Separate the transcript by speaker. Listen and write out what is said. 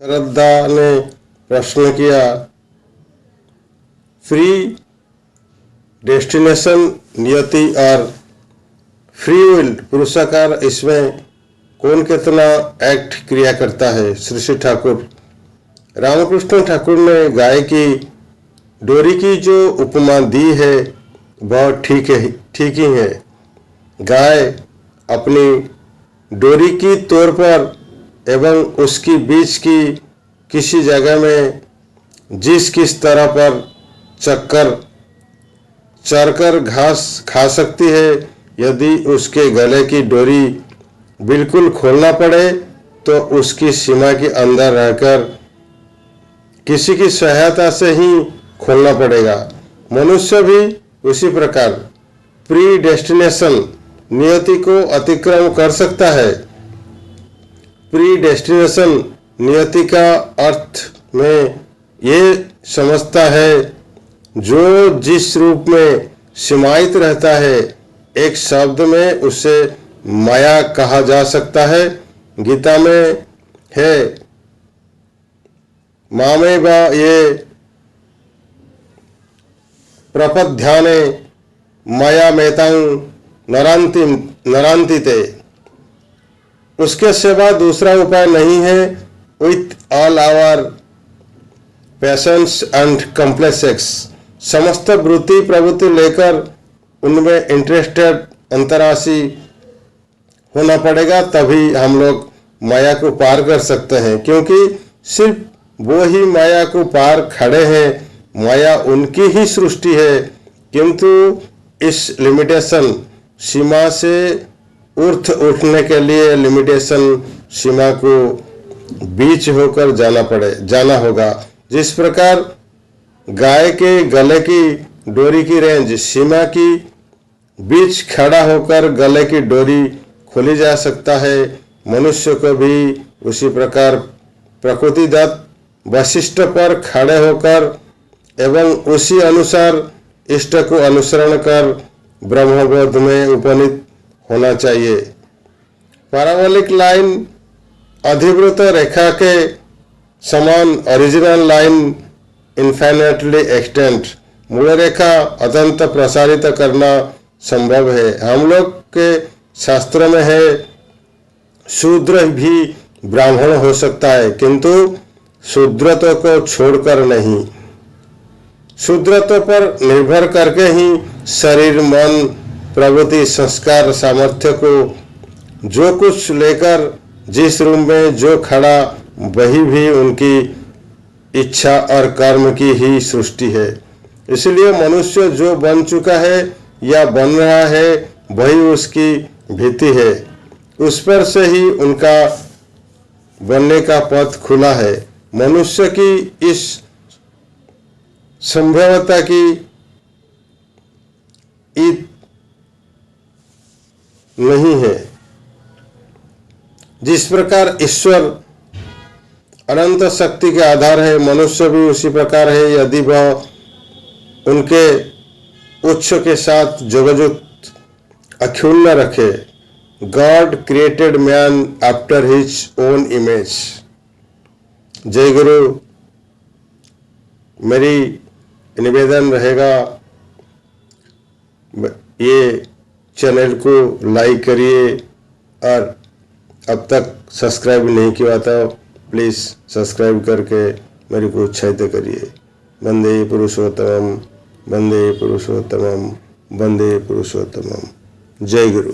Speaker 1: श्रद्धा ने प्रश्न किया, फ्री डेस्टिनेशन नियति और फ्री विल पुरुषाकार, इसमें कौन कितना एक्ट क्रिया करता है? श्री श्री ठाकुर रामकृष्ण ठाकुर ने गाय की डोरी की जो उपमा दी है वह ठीक ही है। गाय अपनी डोरी की तौर पर एवं उसकी बीच की किसी जगह में किस तरह पर चरकर घास खा सकती है। यदि उसके गले की डोरी बिल्कुल खोलना पड़े तो उसकी सीमा के अंदर रहकर किसी की सहायता से ही खोलना पड़ेगा। मनुष्य भी उसी प्रकार प्री डेस्टिनेशन नियति को अतिक्रम कर सकता है। प्री डेस्टिनेशन नियति का अर्थ में ये समझता है जो जिस रूप में सीमायित रहता है। एक शब्द में उसे माया कहा जा सकता है। गीता में है, मामेव ये प्रपद्याने माया मेतांग नरांतिते। उसके सिवा दूसरा उपाय नहीं है। With all our passions and complexes, समस्त वृत्ति प्रवृत्ति लेकर उनमें इंटरेस्टेड अंतराशी होना पड़ेगा, तभी हम लोग माया को पार कर सकते हैं। क्योंकि सिर्फ वो ही माया को पार खड़े हैं। माया उनकी ही सृष्टि है, किंतु इस लिमिटेशन सीमा से उठने के लिए लिमिटेशन सीमा को बीच होकर जाना होगा। जिस प्रकार गाय के गले की डोरी की रेंज सीमा की बीच खड़ा होकर गले की डोरी खोली जा सकता है, मनुष्य को भी उसी प्रकार प्रकृतिदत्त वशिष्ठ पर खड़े होकर एवं उसी अनुसार इष्ट को अनुसरण कर ब्रह्मबोध में उपनीत होना चाहिए। पैराबोलिक लाइन अधिवृत रेखा के समान ओरिजिनल लाइन इन्फिनिटली एक्सटेंड, मूल रेखा अत्यंत प्रसारित करना संभव है। हम लोग के शास्त्र में है शूद्र भी ब्राह्मण हो सकता है, किंतु शूद्रत्व को छोड़कर नहीं। शूद्रत्व पर निर्भर करके ही शरीर मन प्रवृत्ति संस्कार सामर्थ्य को जो कुछ लेकर जिस रूम में जो खड़ा वही भी उनकी इच्छा और कर्म की ही सृष्टि है। इसलिए मनुष्य जो बन चुका है या बन रहा है वही उसकी भीति है। उस पर से ही उनका बनने का पथ खुला है। मनुष्य की इस संभवता की नहीं है। जिस प्रकार ईश्वर अनंत शक्ति के आधार है, मनुष्य भी उसी प्रकार है। यदि वह उनके उच्च के साथ जोगजुत अक्षुण्ण रखे। God created man after his own image. जय गुरु। मेरी निवेदन रहेगा, ये चैनल को लाइक करिए और अब तक सब्सक्राइब नहीं किया तो प्लीज़ सब्सक्राइब करके मेरे को उत्साहित करिए। वंदे पुरुषोत्तमम, वंदे पुरुषोत्तमम, वंदे पुरुषोत्तमम। जय गुरु।